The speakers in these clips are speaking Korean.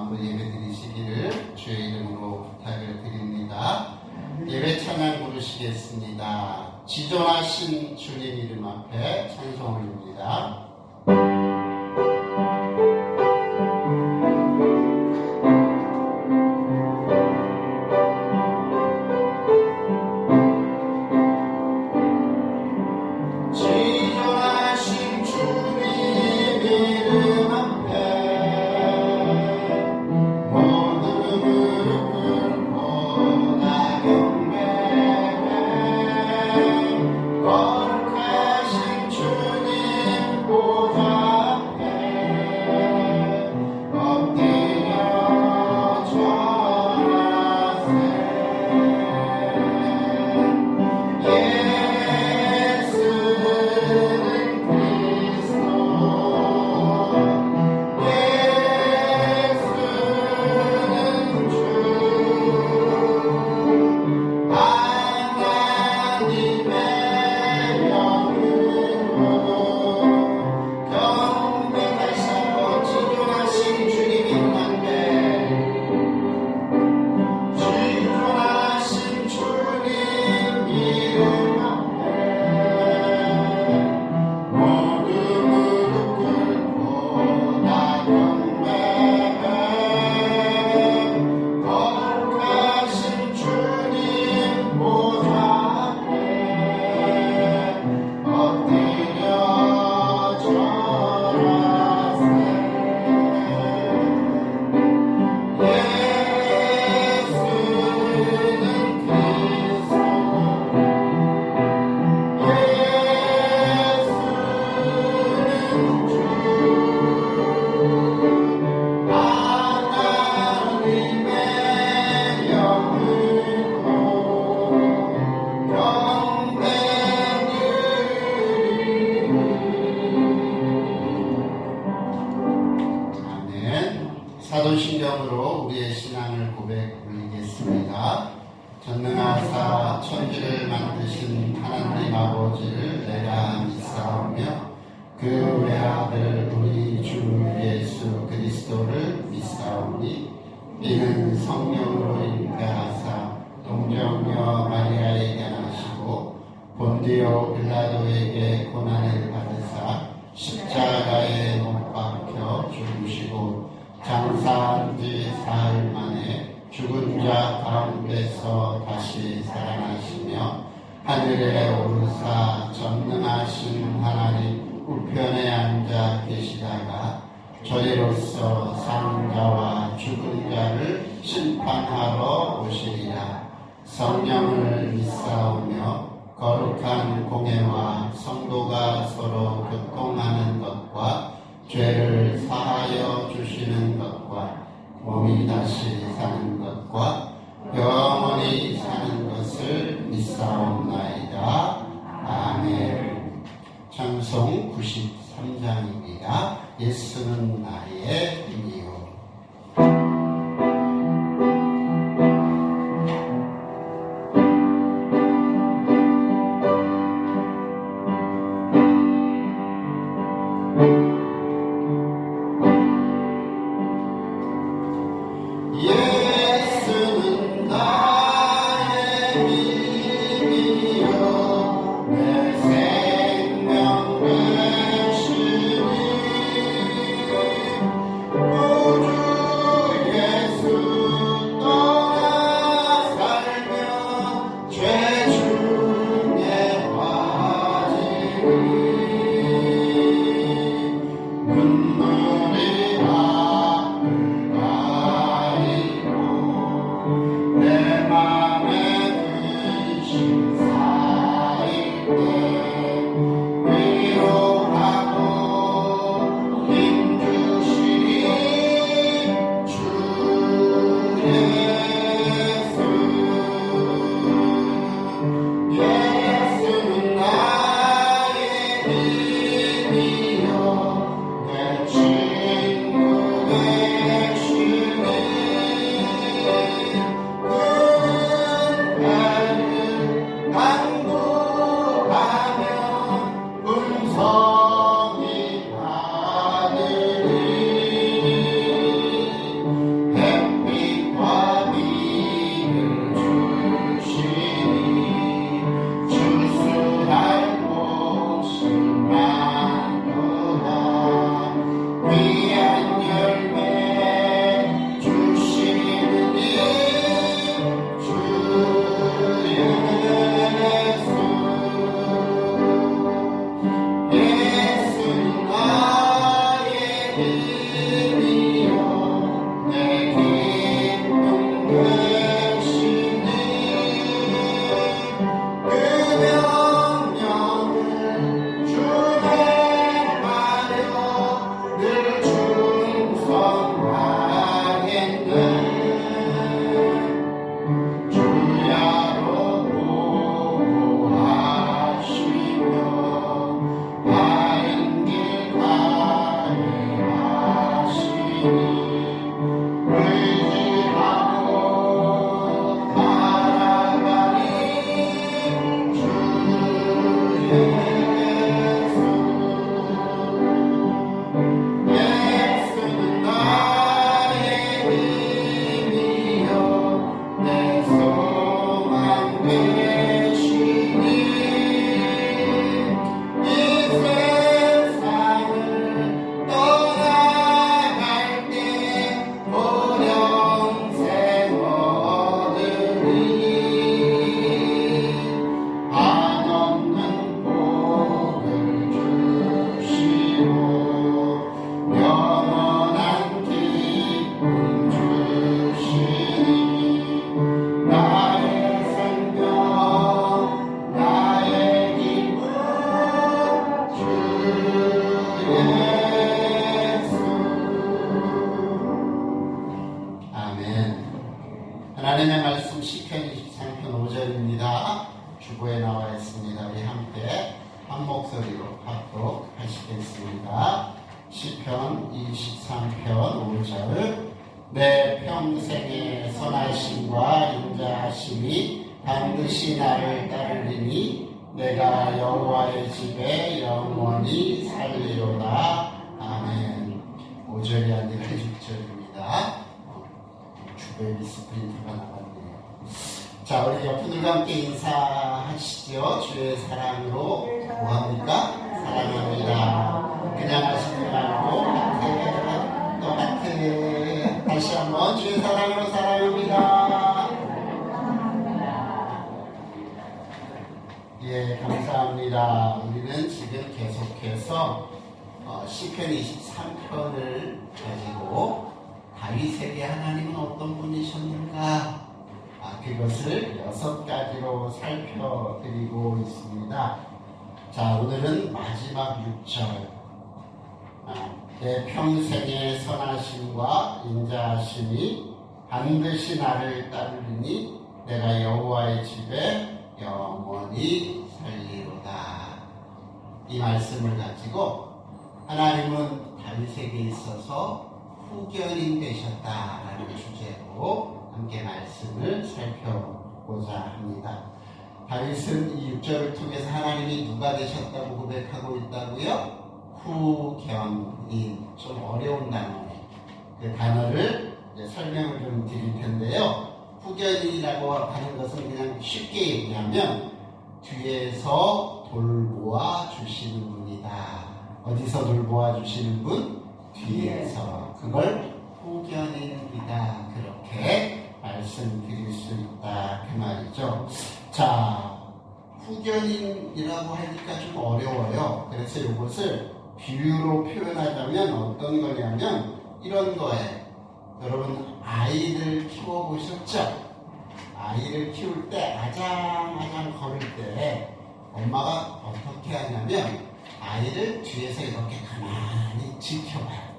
마음으로 예배 드리시기를 주의 이름으로 부탁을 드립니다. 예배 찬양 부르시겠습니다. 지존하신 주님 이름 앞에 찬송 올립니다. 사도신경으로 우리의 신앙을 고백 올리겠습니다. 전능하사 천지를 만드신 하나님 아버지를 내가 믿사오며 그 외아들 우리 주 예수 그리스도를 믿사오니 이는 성령으로 인가하사 동정녀 마리아에게 나시고 본디오 빌라도에게 고난을 받으사 십자가에 못 박혀 죽으시고 장사한 지 사흘 만에 죽은 자 가운데서 다시 살아나시며 하늘에 오르사 전능하신 하나님 우편에 앉아 계시다가 저희로서 사는 자와 죽은 자를 심판하러 오시리라. 성령을 믿사오며 거룩한 공회와 성도가 서로 교통하는 것과 죄를 사하여 주시는 것과 몸이 다시 사는 것과 영원히 사는 것을 믿사옵나이다. 아멘. 찬송 93장입니다. 예수는 나의 힘이요. 눈물이 앞을 가리고 하나님의 말씀 시편 23편 5절입니다. 주보에 나와 있습니다. 우리 함께 한 목소리로 합독하시겠습니다. 시편 23편 5절. 내 평생의 선하심과 인자하심이 반드시 나를 따르리니 내가 여호와의 집에 영원히 살리로다. 아멘. 5절이 아니라 6절입니다. 주보에 미스프린트가 나갔네요. 자, 우리 옆분들과 함께 인사하시죠. 주의 사랑으로 뭐합니까? 사랑합니다. 그냥 하시지 말고 똑같은 다시 한번 주의 사랑으로 사랑합니다. 예, 감사합니다. 우리는 지금 계속해서 시편 23편을 가지고 다윗에게 하나님은 어떤 분이셨는가, 그것을 6가지로 살펴드리고 있습니다. 자, 오늘은 마지막 6절. 내 평생의 선하심과 인자하심이 반드시 나를 따르리니 내가 여호와의 집에 영원히 살리로다. 이 말씀을 가지고 하나님은 다윗에게 있어서 후견인 되셨다라는 주제로 함께 말씀을 살펴보고자 합니다. 다윗은 이 6절을 통해서 하나님이 누가 되셨다고 고백하고 있다고요? 후견인. 좀 어려운 단어네. 그 단어를 이제 설명을 좀 드릴 텐데요. 후견인이라고 하는 것은 그냥 쉽게 얘기하면 뒤에서 돌보아 주시는 분이다. 어디서 돌보아 주시는 분? 뒤에서. 그걸 후견인이다. 그렇게 말씀드릴 수 있다. 그 말이죠. 자, 후견인이라고 하니까 좀 어려워요. 그래서 이것을 비유로 표현하자면 어떤 거냐면 이런 거예요. 여러분 아이를 키워보셨죠? 아이를 키울 때 아장아장 걸을 때 엄마가 어떻게 하냐면 아이를 뒤에서 이렇게 가만히 지켜봐요.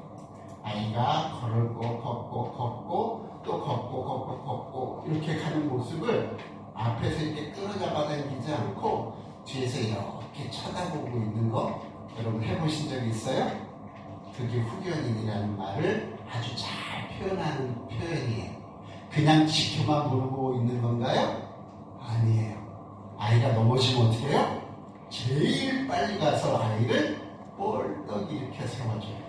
아이가 걸을 거 걷고 또 걷고 이렇게 가는 모습을 앞에서 이렇게 끌어잡아 당기지 않고 뒤에서 이렇게 쳐다보고 있는 거 여러분 해보신 적 있어요? 그게 후견인이라는 말을 아주 잘 표현하는 표현이에요. 그냥 지켜만 보고 있는 건가요? 아니에요. 아이가 넘어지면 어떻게 해요? 제일 빨리 가서 아이를 뻘떡 일으켜 세워줘요.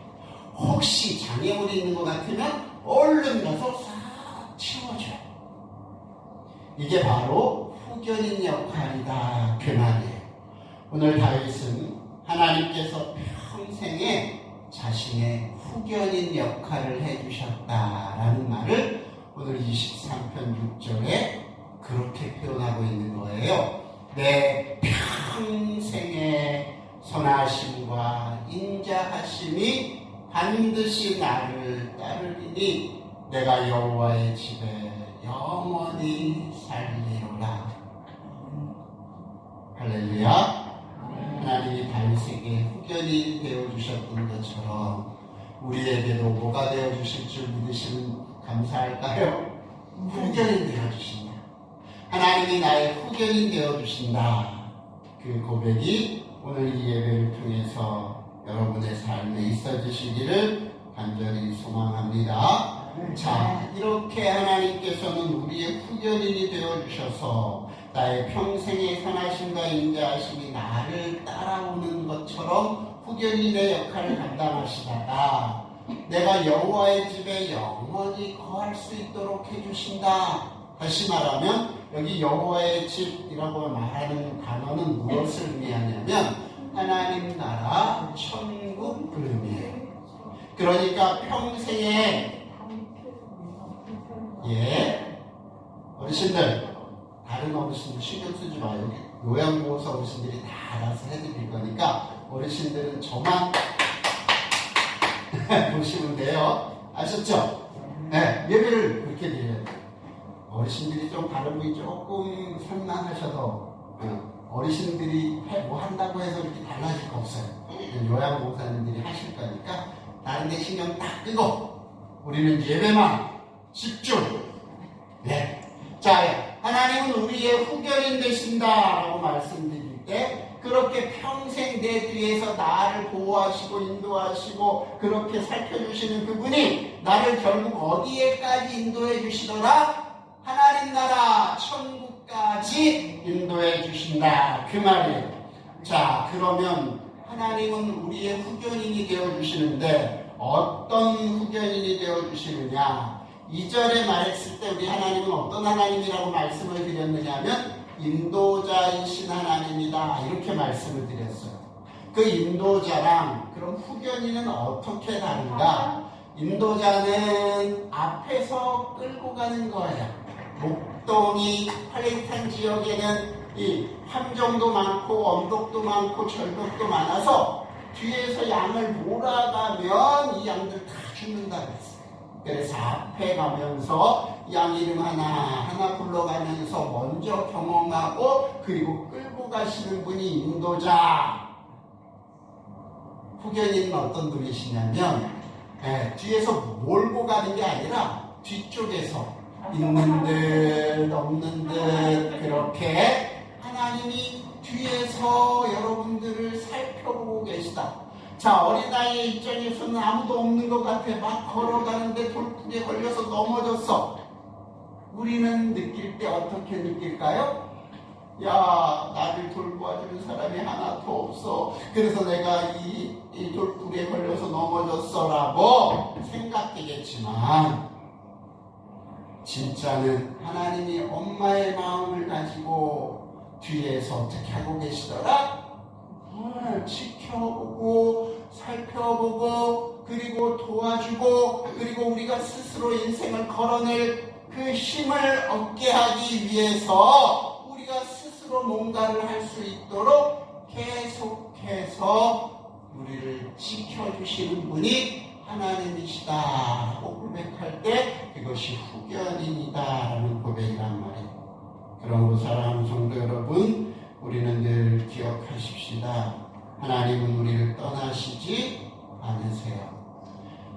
혹시 장애물이 있는 것 같으면 얼른 가서 싹 치워줘요. 이게 바로 후견인 역할이다. 그 말이에요. 오늘 다윗은 하나님께서 평생에 자신의 후견인 역할을 해주셨다라는 말을 오늘 23편 6절에 그렇게 표현하고 있는 거예요. 내 평생의 선하심과 인자하심이 반드시 나를 따르리니 내가 여호와의 집에 영원히 살리로라. 할렐루야. 하나님이 다윗에게 후견이 되어주셨던 것처럼 우리에게도 뭐가 되어주실 줄 믿으시면 감사할까요? 후견이 되어주신다. 하나님이 나의 후견이 되어주신다. 그 고백이 오늘 이 예배를 통해서 여러분의 삶에 있어지시기를 간절히 소망합니다. 자, 이렇게 하나님께서는 우리의 후견인이 되어주셔서 나의 평생의 선하심과 인자하심이 나를 따라오는 것처럼 후견인의 역할을 감당하시다가 내가 여호와의 집에 영원히 거할 수 있도록 해주신다. 다시 말하면 여기 여호와의 집이라고 말하는 단어는 무엇을 의미하냐면 하나님 나라 천국을 의미해요. 그러니까 평생에 어르신들, 다른 어르신들 신경 쓰지 마요. 요양보호사 어르신들이 다 알아서 해드릴 거니까 어르신들은 저만 보시면 돼요. 아셨죠? 네, 예배를 그렇게 드려요. 어르신들이 좀 발음이 조금 산만하셔도 어르신들이 뭐 한다고 해서 이렇게 달라질 거 없어요. 요양보호사님들이 하실 거니까 다른 데 신경 딱 끄고 우리는 예배만 집중. 네, 하나님은 우리의 후견인 되신다라고 말씀드릴 때 그렇게 평생 내 뒤에서 나를 보호하시고 인도하시고 그렇게 살펴주시는 그분이 나를 결국 어디에까지 인도해 주시더라? 하나님 나라 천국까지 인도해 주신다 그 말이에요. 자, 그러면 하나님은 우리의 후견인이 되어주시는데 어떤 후견인이 되어주시느냐? 2절에 말했을 때 우리 하나님은 어떤 하나님이라고 말씀을 드렸느냐 하면 인도자이신 하나님이다 이렇게 말씀을 드렸어요. 그 인도자랑 그럼 후견인은 어떻게 다른가? 인도자는 앞에서 끌고 가는 거예요. 목동이 팔레스타인 지역에는 이 함정도 많고 언덕도 많고 절벽도 많아서 뒤에서 양을 몰아가면 이 양들 다 죽는다 그랬어요. 그래서 앞에 가면서 양 이름 하나하나 불러가면서 먼저 경험하고 그리고 끌고 가시는 분이 인도자. 후견인은 어떤 분이시냐면 뒤에서 몰고 가는 게 아니라 뒤쪽에서 있는 듯 없는 듯 그렇게 하나님이 뒤에서 여러분들을 살펴보고 계시다. 자, 어린아이의 입장에서는 아무도 없는 것 같아. 막 걸어가는데 돌풍에 걸려서 넘어졌어. 우리는 느낄 때 어떻게 느낄까요? 야, 나를 돌보아주는 사람이 하나도 없어. 그래서 내가 이 돌풍에 걸려서 넘어졌어 라고 생각되겠지만 진짜는 하나님이 엄마의 마음을 가지고 뒤에서 어떻게 하고 계시더라? 지켜보고 살펴보고 그리고 도와주고 그리고 우리가 스스로 인생을 걸어낼 그 힘을 얻게 하기 위해서 우리가 스스로 뭔가를 할 수 있도록 계속해서 우리를 지켜주시는 분이 하나님이시다라고 고백할 때 그것이 후견인이다라는 고백이란 말이에요. 그러므로 사랑하는 성도 여러분, 우리는 늘 기억하십시다. 하나님은 우리를 떠나시지 않으세요.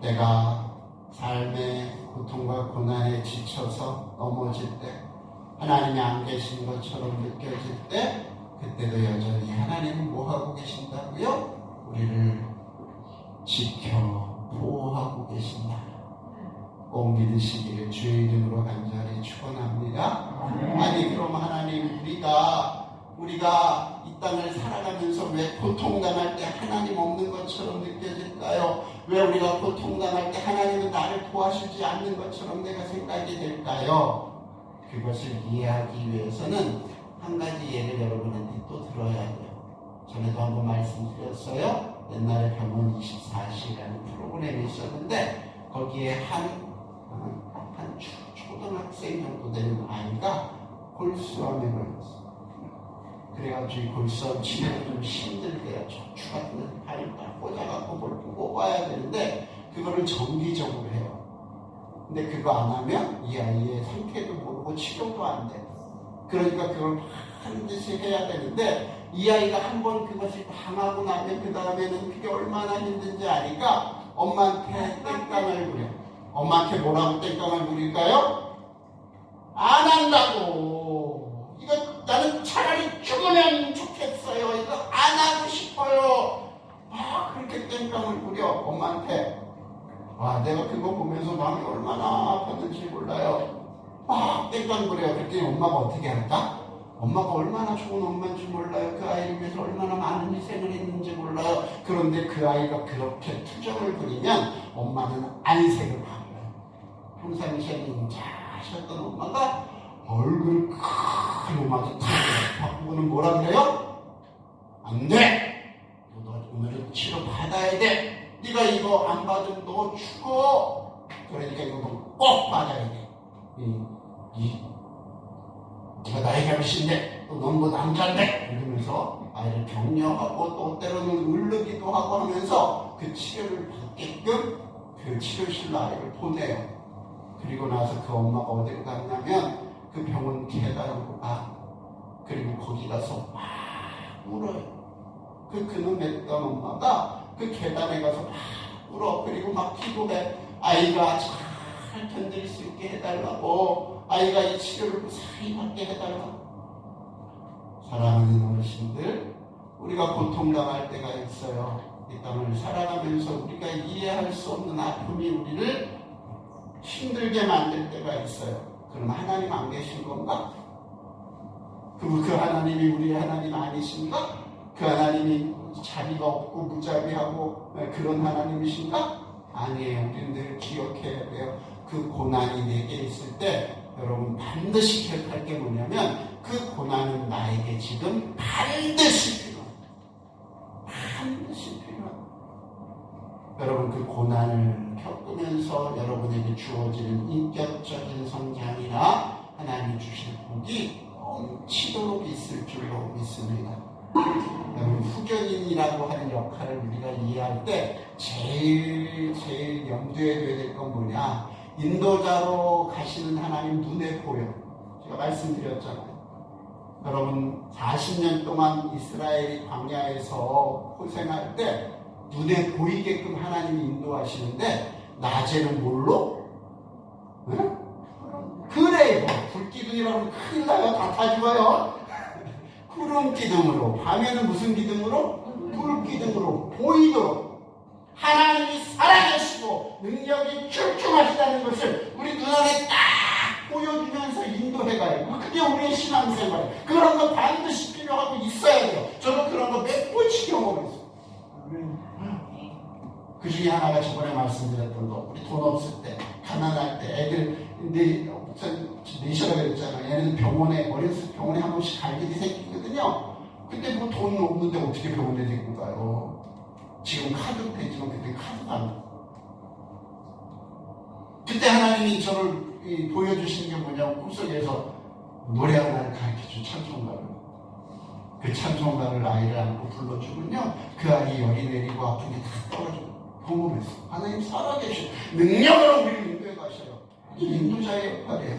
내가 삶의 고통과 고난에 지쳐서 넘어질 때 하나님이 안 계신 것처럼 느껴질 때 그때도 여전히 하나님은 뭐 하고 계신다고요? 우리를 지켜 보호하고 계신다. 꼭 믿으시기를 주의 이름으로 간절히 축원합니다. 아니 그럼 하나님 우리가 이 땅을 살아가면서 왜 고통당할 때 하나님 없는 것처럼 느껴질까요? 왜 우리가 고통당할 때 하나님은 나를 도와주지 않는 것처럼 내가 생각이 될까요? 그것을 이해하기 위해서는 한 가지 예를 여러분한테 또 들어야 돼요. 전에도 한번 말씀드렸어요. 옛날에 병원 24시라는 프로그램이 있었는데 거기에 한 초등학생 정도 되는 아이가 골수암에 걸렸어. 그래가지고 골수암 치료가 좀 힘들대요. 척추 같은 데 발을 딱 꽂아갖고 뭘 뽑아야 되는데 그거를 정기적으로 해요. 근데 그거 안 하면 이 아이의 상태도 모르고 치료도 안 돼. 그러니까 그걸 반드시 해야 되는데 이 아이가 한번 그것을 당하고 나면 그 다음에는 그게 얼마나 힘든지 아니까 엄마한테 땡깡을 부려. 엄마한테 뭐라고 땡깡을 부릴까요? 안 한다고. 이거 나는 차라리 죽으면 좋겠어요. 이거 안 하고 싶어요. 그렇게 땡깡을 부려 엄마한테. 내가 그거 보면서 마음이 얼마나 아팠는지 몰라요. 땡깡 부려. 그랬더니 엄마가 어떻게 할까? 엄마가 얼마나 좋은 엄마인지 몰라요. 그 아이를 위해서 얼마나 많은 희생을 했는지 몰라요. 그런데 그 아이가 그렇게 투정을 부리면 엄마는 안색을 하고요. 평상시에 인자하셨던 엄마가 얼굴 큰 엄마도 바꾸고는 뭐라 그래요? 안 돼! 너 오늘은 치료 받아야 돼! 네가 이거 안 받으면 너 죽어! 그러니까 이거 꼭 받아야 돼. 네가 나의 잘못인데 또 넌 뭐 남자인데 이러면서 아이를 격려하고 또 때로는 울르기도 하고 하면서 그 치료를 받게끔 그 치료실로 아이를 보내요. 그리고 나서 그 엄마가 어디로 갔냐면 그 병원 계단으로 가. 그리고 거기 가서 막 울어요. 그놈 했던 엄마가 그 계단에 가서 막 울어. 그리고 막 기도해. 아이가 잘 잘 견딜 수 있게 해달라고, 아이가 이 치료를 무사히 받게 해달라고. 사랑하는 어르신들, 우리가 고통당할 때가 있어요. 이 땅을 살아가면서 우리가 이해할 수 없는 아픔이 우리를 힘들게 만들 때가 있어요. 그럼 하나님 안 계신 건가? 그 하나님이 우리의 하나님 아니신가? 그 하나님이 자비가 없고 무자비하고 그런 하나님이신가? 아니에요. 우리는 늘 기억해야 돼요. 그 고난이 내게 있을 때 여러분 반드시 기억할 게 뭐냐면, 그 고난은 나에게 지금 반드시 필요합니다. 반드시 필요합니다. 여러분, 그 고난을 겪으면서 여러분에게 주어지는 인격적인 성장이나 하나님이 주실 복이 넘치도록 있을 줄로 믿습니다. 여러분, 후견인이라고 하는 역할을 우리가 이해할 때 제일 염두에 둬야 될 건 뭐냐? 인도자로 가시는 하나님 눈에 보여. 제가 말씀드렸잖아요. 여러분, 40년 동안 이스라엘이 광야에서 고생할 때 눈에 보이게끔 하나님이 인도하시는데, 낮에는 뭘로? 응? 그래요. 불기둥이라고 큰일 나요. 다 죽어요. 구름 기둥으로. 밤에는 무슨 기둥으로? 불 기둥으로 보이도록 하나님이 살아계시고 능력이 출중하시다는 것을 우리 눈안에 딱 보여주면서 인도해가요. 그게 우리의 신앙생활이에요. 그런 거 반드시 필요하고 있어야 돼요. 저는 그런 거 몇 번씩 경험했어요. 그 중에 하나가 저번에 말씀드렸던 거, 우리 돈 없을 때, 가난할 때, 애들, 근데 내시라고 그랬잖아요. 얘네들 병원에, 어렸을 때 병원에 한 번씩 갈 일이 생기거든요. 근데 뭐 돈 없는데 어떻게 병원에 데리고 가요? 지금 카드도 되지만 그때 카드가 안 나요. 그때 하나님이 저를 보여주신 게 뭐냐고, 꿈속에서 노래 하나를 가르쳐준 찬송가를. 그 찬송가를 아이를 안고 불러주면요, 그 아이 열이 내리고 아픈 게 다 떨어져요. 경험했어. 하나님 살아계셔. 능력으로 우리를 인도해 가셔요. 이 인도자의 역할이에요.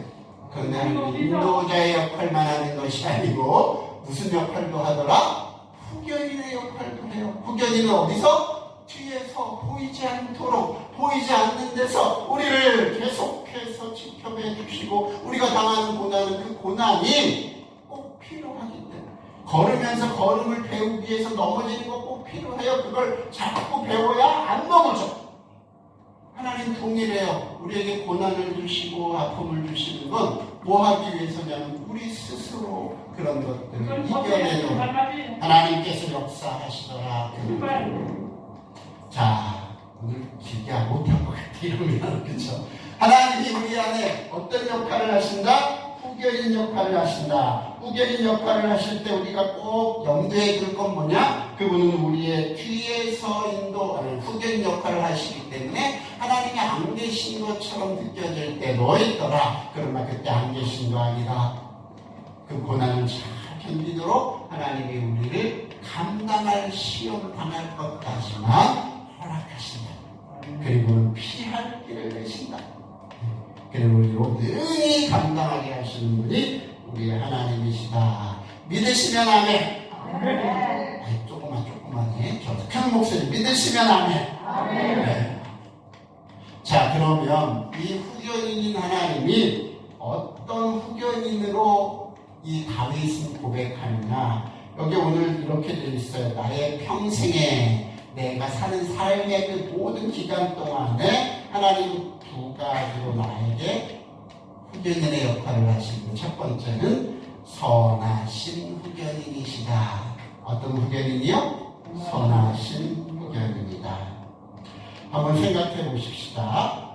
그런데 인도자의 역할만 하는 것이 아니고 무슨 역할도 하더라? 후견인의 역할도 해요. 후견인은 어디서? 뒤에서 보이지 않도록, 보이지 않는 데서 우리를 계속해서 지켜내 주시고, 우리가 당하는 고난은 그 고난이 꼭 필요하기 때문에, 걸으면서 걸음을 배우기 위해서 넘어지는 거 꼭 필요해요. 그걸 자꾸 배워야 안 넘어져. 하나님 동일해요. 우리에게 고난을 주시고 아픔을 주시는 건 뭐 하기 위해서냐면 우리 스스로 그런 것들을 이겨내는 하나님께서 역사하시더라. 자, 오늘 길게 못한 것 같아 이러면, 그렇죠? 하나님이 우리 안에 어떤 역할을 하신다? 후견인 역할을 하신다. 후견인 역할을 하실 때 우리가 꼭 염두에 둘 건 뭐냐? 그분은 우리의 뒤에서 후견인 역할을 하시기 때문에 하나님이 안 계신 것처럼 느껴질 때도 있더라. 그러나 그때 안 계신 거 아니다. 그 고난을 잘 견디도록 하나님이 우리를 감당할 시험을 당할 것까지만 허락하신다. 그리고는 피할 길을 내신다. 그리고 우리로 능히 감당하게 하시는 분이 우리의 하나님이시다. 믿으시면 아멘. 아니, 조금만 해. 저 큰 목소리 믿으시면 아멘. 네. 자, 그러면 이 후견인인 하나님이 어떤 후견인으로 이 다윗은 고백하느냐? 여기 오늘 이렇게 되어 있어요. 나의 평생에, 내가 사는 삶의 그 모든 기간 동안에 하나님 두 가지로 나에게 후견인의 역할을 하시고, 첫 번째는 선하신 후견인이시다. 어떤 후견인이요? 선하신 후견인이다. 한번 생각해 보십시다.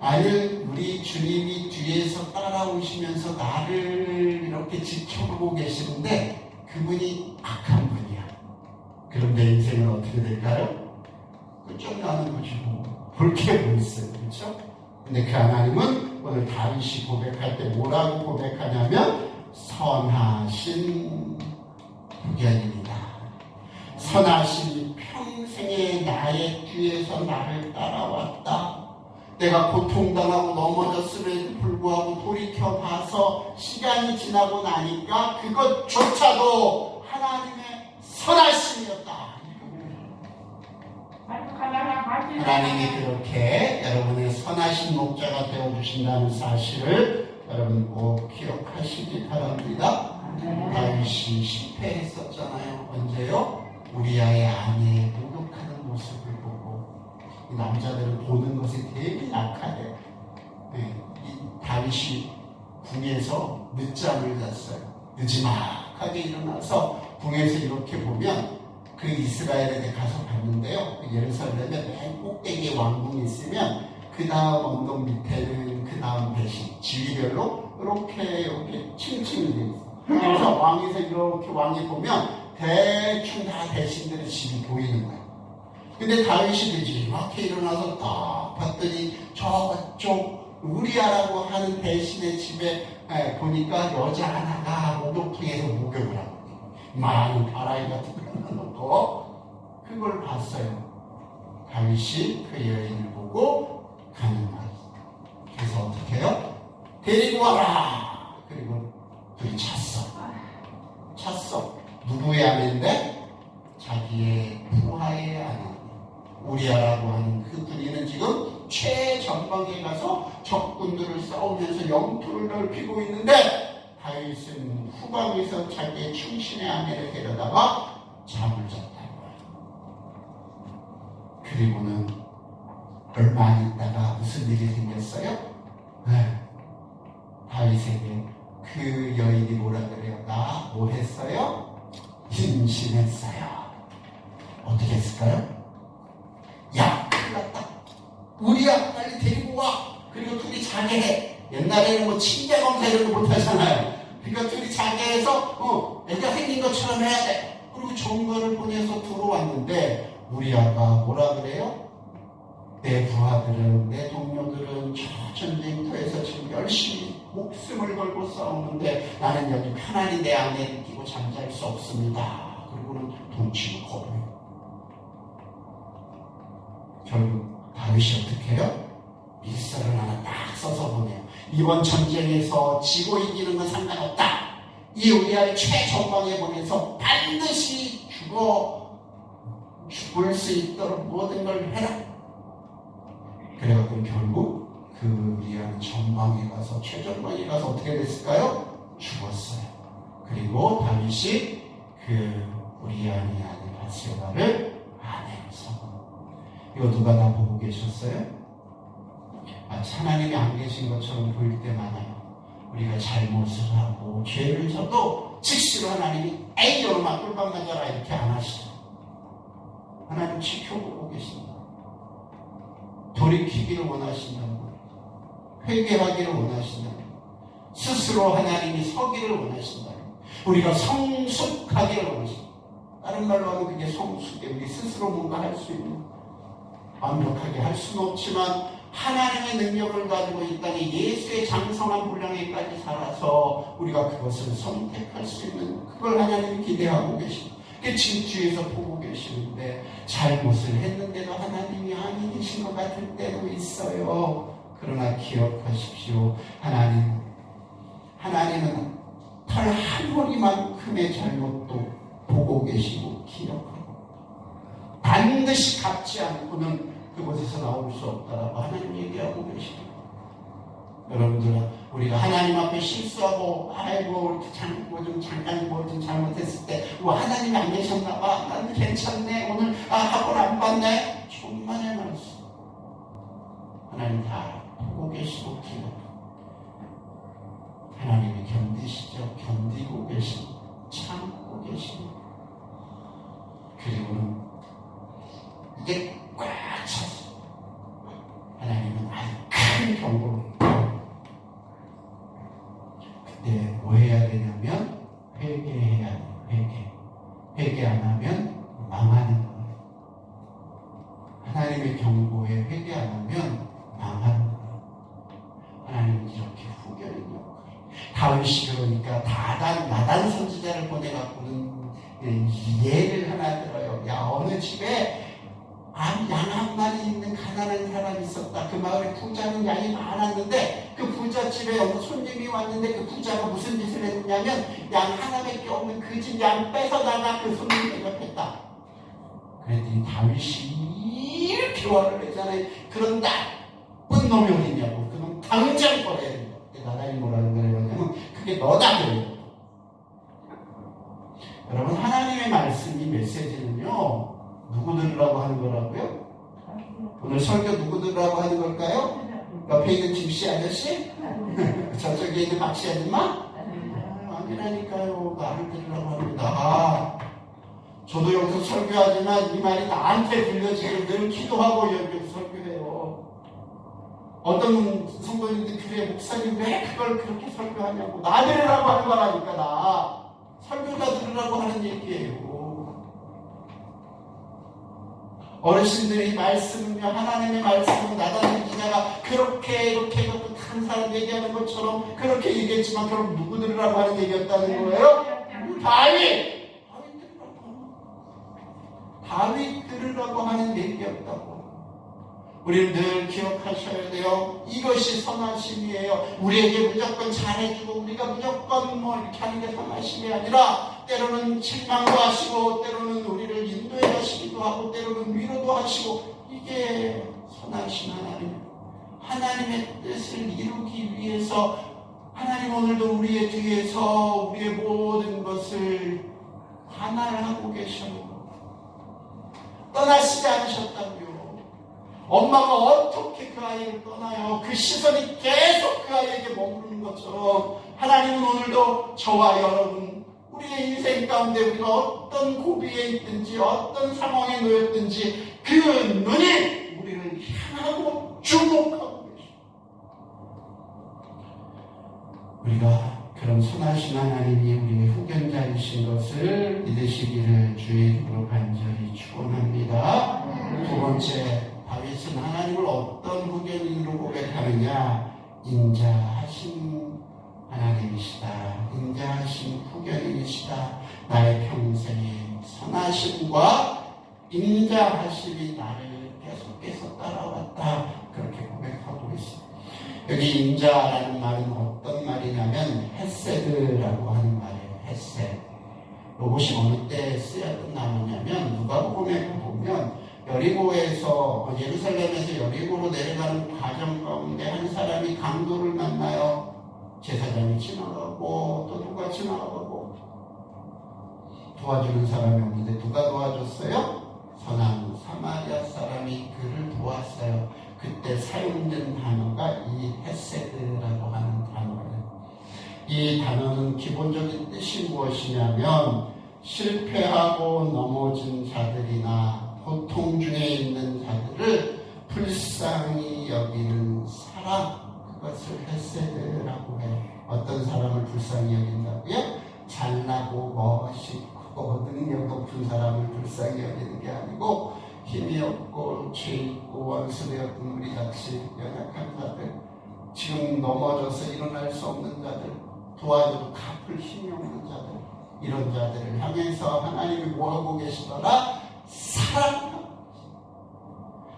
아니, 우리 주님이 뒤에서 따라오시면서 나를 이렇게 지켜보고 계시는데 그분이 악한 분이야. 그럼 내 인생은 어떻게 될까요? 끝장나는 거지 뭐. 볼 게 뭐 있어요. 그렇죠? 근데 그 하나님은 오늘 다윗이 고백할 때 뭐라고 고백하냐면 선하신 후견인이다. 선하신 평생에 나의 뒤에서 나를 따라왔다. 내가 고통당하고 넘어졌음에도 불구하고 돌이켜봐서 시간이 지나고 나니까 그것조차도 하나님의 선하심이었다. 하나님이 그렇게 여러분의 선하신 목자가 되어주신다는 사실을 여러분 꼭 기억하시기 바랍니다. 다윗이 실패했었잖아요. 언제요? 우리아의 아내의 목욕하는 모습을 보고. 이 남자들은 보는 것이 되게 약하대. 네, 이 다윗이 궁에서 늦잠을 잤어요. 늦지막하게 일어나서 궁에서 이렇게 보면 그 이스라엘에 가서 봤는데요. 예루살렘에 맨 꼭대기에 왕궁이 있으면 그 다음 언덕 밑에는 그 다음 대신 지위별로 이렇게 층층이 되어 있어요. 그래서 왕에서 이렇게 왕이 보면 대충 다 대신들의 집이 보이는 거예요. 근데 다윗이 되지 이렇게 일어나서 딱 봤더니 저쪽 우리아라고 하는 대신의 집에 보니까 여자 하나가 목욕통에서 목욕을 하고 많은 가라이 같은 거 하나 놓고 그걸 봤어요. 다윗이 그 여인을 보고 가는 말이에요. 그래서 어떻게 해요? 데리고 와라. 그리고 둘이 찼어. 누구의 아내인데? 자기의 부하의 아내. 우리아라고 하는 그 둘이는 지금 최전방에 가서 적군들을 싸우면서 영토를 넓히고 있는데 다윗은 후방에서 자기의 충신의 아내를 데려다가 잠을 잤다는 거예요. 그리고는 얼마 안 있다가 무슨 일이 생겼어요? 다윗에게 그 여인이 뭐라 그래요? 나 뭐 했어요? 임신했어요. 어떻게 했을까요? 야, 큰일 났다. 우리야, 빨리 데리고 와. 그리고 둘이 자게 해. 옛날에는 뭐 침대 검사 이런 거 못 하잖아요. 그러니까 둘이 자게 해서 애가 생긴 것처럼 해야 돼. 그리고 전거를 보내서 들어왔는데 우리아가 뭐라 그래요? 내 부하들은, 내 동료들은 저 전쟁터에서 지금 열심히 목숨을 걸고 싸우는데 나는 여기 편안히 내 아내를 끼고 잠잘 수 없습니다. 그리고는 동치고 거부해요. 결국 다윗이 어떻게 해요? 밀서를 하나 딱 써서 보내요. 이번 전쟁에서 지고 이기는 건 상관없다. 이 우리아의 최전방에 보내서 반드시 죽을 수 있도록 모든 걸 해라. 그래가지고 결국 그 우리아는 전방에 가서 최전방에 가서 어떻게 됐을까요? 죽었어요. 그리고 다윗이 그 우리아의 아내 바세바를 아내로 삼고. 이거 누가 다 보고 계셨어요? 하나님이 안 계신 것처럼 보일 때 많아요. 우리가 잘못을 하고 죄를 져도 즉시로 하나님이 에이 여러분 꿀밤 가져라 이렇게 안 하시죠. 하나님 지켜보고 계십니다. 돌이키기를 원하신다고, 회개하기를 원하신다고, 스스로 하나님이 서기를 원하신다고, 우리가 성숙하기를 원하신다. 다른 말로 하면 그게 성숙에 우리 스스로 뭔가 할 수 있는, 완벽하게 할 수는 없지만 하나님의 능력을 가지고 이 땅에 예수의 장성한 분량에까지 살아서 우리가 그것을 선택할 수 있는, 그걸 하나님이 기대하고 계십니다. 그 진주에서 보고 계시는데 잘못을 했는데도 하나님이 아니신 것 같을 때도 있어요. 그러나 기억하십시오. 하나님은 털 한 허리만큼의 잘못도 보고 계시고 기억하고 반드시 갚지 않고는 그곳에서 나올 수 없다라고 하나님 얘기하고 계십니다. 여러분들, 우리가 하나님 앞에 실수하고 아이고 잠깐 뭐 좀 잘못했을 때 하나님이 안 계셨나봐, 나는 괜찮네, 오늘 학원 안 봤네, 천만의 말씀. 하나님 다 보고 계시고 기억하고 하나님이 견디시죠. 견디고 계시고 참고 계시고, 그리고는 이게 꽉 차서 하나님은 아주 큰 경고로 그때 뭐 해야 되냐면 회개해야 돼요. 회개 안 하면 망하는 거예요. 하나님의 경고에 회개 안 하면 망하는 거예요. 하나님은 이렇게 후결인 역할. 다윗이 그러니까 나단 선지자를 보내갖고는 예를 하나 들어요. 야, 어느 집에 양 한 마리 있는 가난한 사람이 있었다. 그 마을에 부자는 양이 많았는데 그 부자 집에 어느 손님이 왔는데 그 부자가 무슨 짓을 했냐면 양 하나밖에 없는 그 집 양 뺏어다가 그 손님 대접했다. 그랬더니 다윗이 이렇게 화를 내잖아요. 그런 나쁜 놈이 어딨냐고. 그놈 당장 버려야 된다. 나라이 뭐라는 거냐면 그게 너다 그래요. 여러분, 하나님의 말씀이 메시지는요, 누구 들으라고 하는 거라고요? 오늘 설교 누구 들으라고 하는 걸까요? 옆에 있는 김씨 아저씨? 저쪽에 있는 박씨 아줌마? 아니라니까요. 나를 들으라고 합니다. 저도 여기서 설교하지만 이 말이 나한테 들려지기를 늘 기도하고 여기서 설교해요. 어떤 성도님들이 그래, 목사님 왜 그걸 그렇게 설교하냐고. 나 들으라고 하는 거라니까. 나 설교자 들으라고 하는 얘기예요. 어르신들이 말씀은요, 하나님의 말씀은 나다는 기자가 그렇게 이렇게 큰 사람 얘기하는 것처럼 그렇게 얘기했지만 그럼 누구 들으라고 하는 얘기였다는 거예요? 다윗 들으라고 하는 얘기였다고. 우리는 늘 기억하셔야 돼요. 이것이 선하심이에요. 우리에게 무조건 잘해주고 우리가 무조건 뭐 이렇게 하는 게 선하심이 아니라 때로는 책망도 하시고 때로는 우리를 인도해 가시기도 하고 때로는 위로도 하시고, 이게 선하신 하나님의 뜻을 이루기 위해서 하나님 오늘도 우리의 뒤에서 우리의 모든 것을 관할하고 계셔요. 떠나시지 않으셨다고요. 엄마가 어떻게 그 아이를 떠나요? 그 시선이 계속 그 아이에게 머무르는 것처럼 하나님은 오늘도 저와 여러분, 우리의 인생 가운데 우리가 어떤 고비에 있든지 어떤 상황에 놓였든지 그 눈이 우리를 향하고 주목하고 계십니다. 우리가 그런 선하신 하나님이 우리의 후견자이신 것을 믿으시기를 주의 이름으로 간절히 축원합니다. 두 번째, 다윗은 하나님을 어떤 후견인으로 고백하느냐? 인자하신 하나님이시다. 인자하신 후견인이시다. 나의 평생에 선하심과 인자하심이 나를 계속해서 따라왔다. 그렇게 고백하고 있습니다. 여기 인자라는 말은 어떤 말이냐면 헤세드라고 하는 말이에요. 헤세드. 이것이 어느 때 쓰였던 단어냐면 누가복음에 보면 여리고에서, 예루살렘에서 여리고로 내려가는 과정 가운데 한 사람이 강도를 만나요. 제사장이 지나가고 또 누가 지나가고 도와주는 사람이 없는데 누가 도와줬어요? 선한 사마리아 사람이 그를 도왔어요. 그때 사용된 단어가 이 헤세드라고 하는 단어예요. 이 단어는 기본적인 뜻이 무엇이냐면 실패하고 넘어진 자들이나 고통 중에 있는 자들을 불쌍히 여기는 사람, 그것을 헤세드라고 해요. 어떤 사람을 불쌍히 여긴다고요? 잘나고 멋있고 능력 높은 사람을 불쌍히 여기는 게 아니고 힘이 없고 죄 있고 원수되었던 우리 같이 연약한 자들, 지금 넘어져서 일어날 수 없는 자들, 도와줘도 갚을 힘이 없는 자들, 이런 자들을 향해서 하나님이 뭐하고 계시더라? 사랑하고.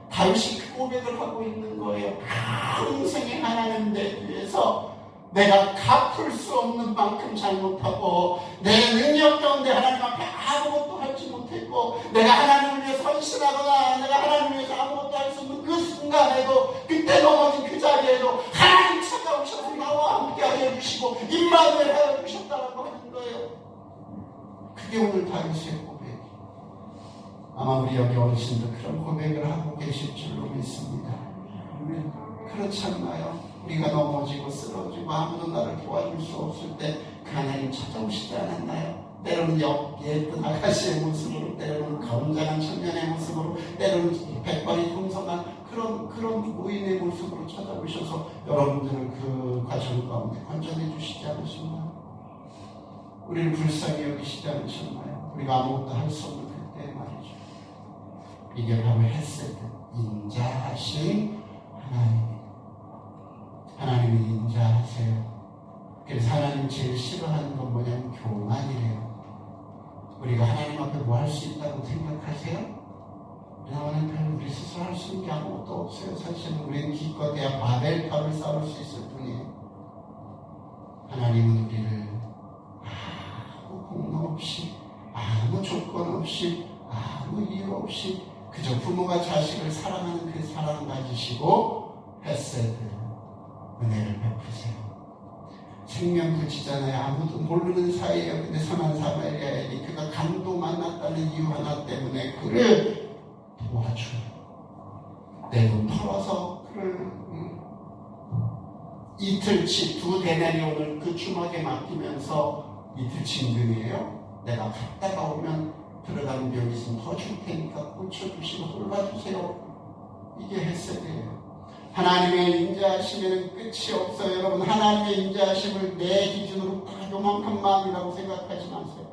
다윗이 그 고백을 하고 있는 거예요. 평생에 하나님 내 위해서 내가 갚을 수 없는 만큼 잘못하고 내 능력 가운데 하나님 앞에 아무것도 하지 못했고 내가 하나님을 위해 헌신하거나 내가 하나님을 위해서 아무것도 할 수 없는 그 순간에도, 그때 넘어진 그 자리에도 하나님 찾아오셔서 나와 함께 하여 주시고 임마누엘 하여 주셨다라고 하는 거예요. 그게 오늘 다윗의 고백이에요. 아마 우리 여기 어르신들 그런 고백을 하고 계실 줄로 믿습니다. 그렇지 않나요? 우리가 넘어지고 쓰러지고 아무도 나를 도와줄 수 없을 때 그 하나님 찾아오시지 않았나요? 때로는 예쁜 아가씨의 모습으로, 때로는 건장한 청년의 모습으로, 때로는 백발이 풍성한 그런 노인의 모습으로 찾아오셔서 여러분들을 그 과정 가운데 건져내 주시지 않으셨나요? 우리를 불쌍히 여기시지 않으셨나요? 우리가 아무것도 할 수 없는 그때 말이죠. 이게 바로 헤세드, 인자하신 하나님. 하나님이 인자하세요. 그래서 하나님 제일 싫어하는 건 뭐냐면 교만이래요. 우리가 하나님 앞에 뭐 할 수 있다고 생각하세요? 왜냐하면 우리 스스로 할 수 있는 게 아무것도 없어요. 사실은 우리는 기껏해야 바벨탑을 쌓을 수 있을 뿐이에요. 하나님은 우리를 아무 공로 없이, 아무 조건 없이, 아무 이유 없이 그저 부모가 자식을 사랑하는 그 사랑 가지시고 헤세드, 은혜를 베푸세요. 생명 붙이잖아요. 아무도 모르는 사이에요. 근데 선한 사마리아인이 그가 강도 만났다는 이유 하나 때문에 그를 도와줘요. 내 돈 털어서 그를 이틀치 2데나리온을 그 주먹에 맡기면서 이틀치 임금이에요. 내가 갔다가 오면 들어가는 병이 있으면 더 줄 테니까 고쳐주시고 돌봐주세요. 이게 헤세드예요. 하나님의 인자하심에는 끝이 없어요. 여러분, 하나님의 인자하심을 내 기준으로 딱 요만한 마음이라고 생각하지 마세요.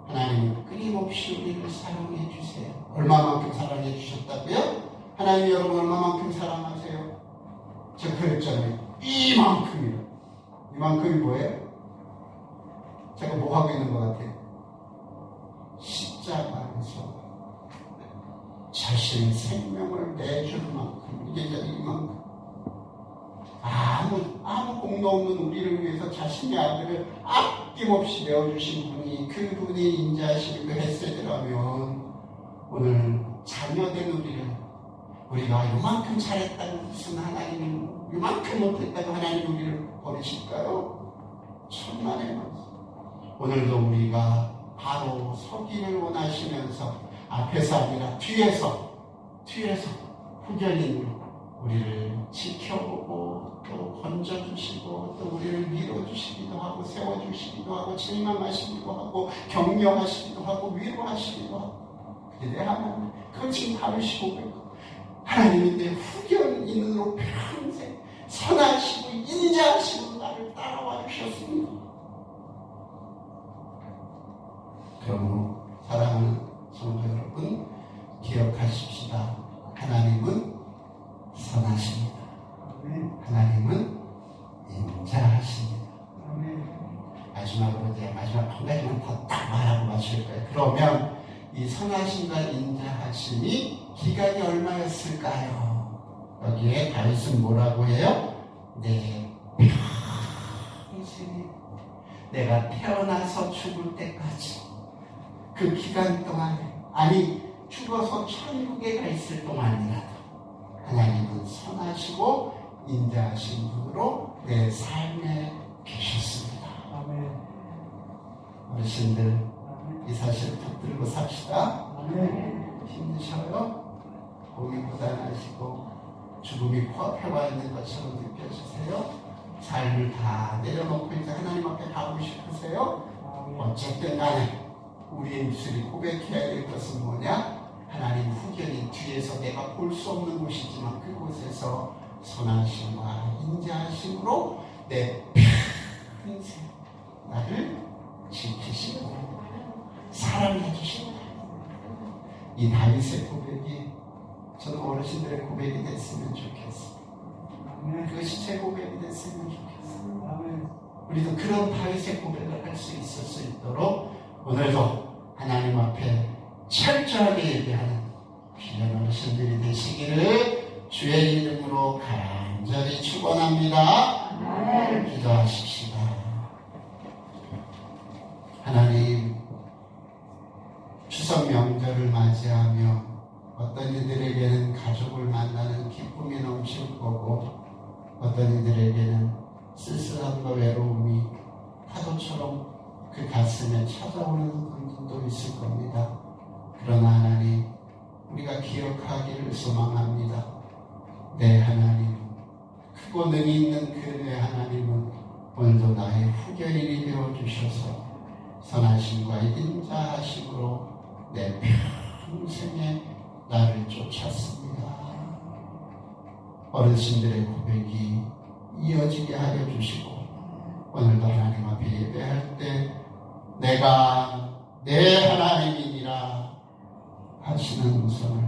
하나님은 끊임없이 우리를 사랑해 주세요. 얼마만큼 사랑해 주셨다고요? 하나님 여러분 얼마만큼 사랑하세요? 제가 그랬잖아요. 이만큼이요. 이만큼이 뭐예요? 제가 뭐 하고 있는 것 같아요? 십자가 안에서 자신의 생명을 내줄 만큼, 이게 이만큼. 아무 공로 없는 우리를 위해서 자신의 아들을 아낌없이 내어주신 분이, 그분이 인자하시는 그 헤세드라면 오늘 자녀된 우리가 요만큼 잘했다고 무슨 하나님이 요만큼 못했다고 하나님 우리를 버리실까요? 천만의 말씀. 오늘도 우리가 바로 서기를 원하시면서 앞에서 아니라 뒤에서 후견인으로 우리를 지켜보고 또 건져주시고 또 우리를 밀어주시기도 하고 세워주시기도 하고 책망하시기도 하고 격려하시기도 하고 위로하시기도 하고. 근데 하나님 그걸 지금 다루시고 있고, 하나님이 내 후견인으로 평생 선하시고 인자하시고 나를 따라와 주셨습니다. 그러므로 사랑하는 성도 여러분, 기억하십시다. 하나님은 선하십니다. 하나님은 인자하십니다. 마지막으로 이제 마지막 한 가지만 더 딱 말하고 마칠 거예요. 그러면 이 선하심과 인자하심이 기간이 얼마였을까요? 여기에 다윗은 뭐라고 해요? 내 평생에, 내가 태어나서 죽을 때까지 그 기간 동안에, 아니 죽어서 천국에 가 있을 동안이라도 하나님은 선하시고 인자하신 분으로 내 삶에 계셨습니다. 아멘. 어르신들, 이 사실을 붙들고 삽시다. 아멘. 힘드셔요? 몸이 고단하시고 죽음이 코앞에 와 있는 것처럼 느껴지세요? 삶을 다 내려놓고 이제 하나님 앞에 가고 싶으세요? 어쨌든 간에 우리의 입술이 고백해야 될 것은 뭐냐? 하나님 후견인 뒤에서 내가 볼 수 없는 곳이지만 그곳에서 선하심과 인자하심으로 내 평생 나를 지키시고 사랑해 주시고, 이 다윗의 고백이 저는 어르신들의 고백이 됐으면 좋겠어요. 그것이 제 고백이 됐으면 좋겠어요. 우리도 그런 다윗의 고백을 할 수 있을 수 있도록 오늘도 하나님 앞에 철저하게 예배하는 귀한 어르신들이 되시기를 주의 이름으로 간절히 축원합니다. 기도하십시다. 하나님, 추석 명절을 맞이하며 어떤 이들에게는 가족을 만나는 기쁨이 넘칠 거고, 어떤 이들에게는 쓸쓸함과 외로움이 파도처럼 그 가슴에 찾아오는 분들도 있을 겁니다. 그러나 하나님, 우리가 기억하기를 소망합니다. 내 하나님, 크고 능이 있는 그 내 하나님은 오늘도 나의 후견인이 되어주셔서 선하심과 인자하심으로 내 평생에 나를 쫓았습니다. 어르신들의 고백이 이어지게 하여 주시고, 오늘도 하나님 앞에 예배할 때 내가 내 하나님이니라 하시는 음성을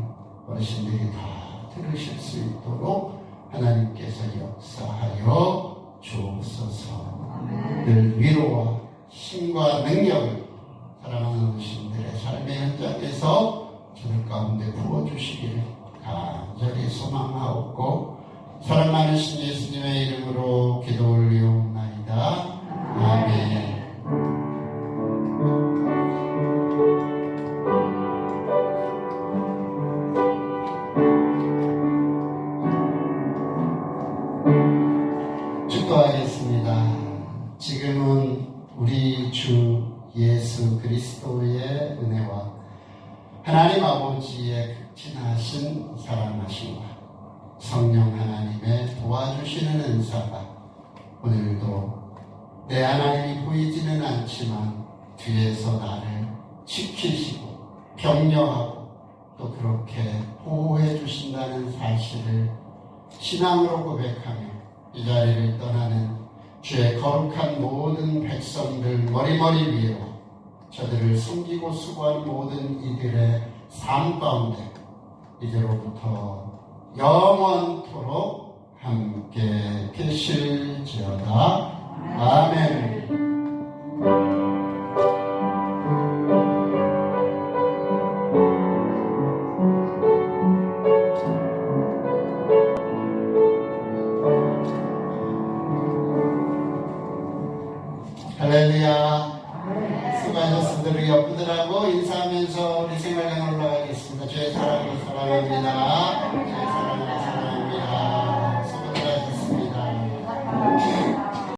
어르신들이 다 들으실 수 있도록 하나님께서 역사하여 주옵소서. 늘 위로와 힘과 능력을 사랑하는 어르신들의 삶의 현장에서 저들 가운데 부어주시기를 간절히 소망하옵고, 사랑 많으신 예수님의 이름으로 기도 올리옵나이다. 아멘. 기도하겠습니다. 지금은 우리 주 예수 그리스도의 은혜와 하나님 아버지의 극진하신 사랑하심과 성령 하나님의 도와주시는 은사가 오늘도 내 하나님이 보이지는 않지만 뒤에서 나를 지키시고 격려하고 또 그렇게 보호해 주신다는 사실을 신앙으로 고백하며 이 자리를 떠나는 주의 거룩한 모든 백성들 머리머리 위로 저들을 숨기고 수고한 모든 이들의 삶 가운데 이제로부터 영원토록 함께 계실지어다. 아멘. 할렐루야. 수고하셨습니다. 우리 옆분들하고 인사하면서 우리 생활장으로 올라가겠습니다. 주의 사랑으로 사랑합니다. 주의 사랑.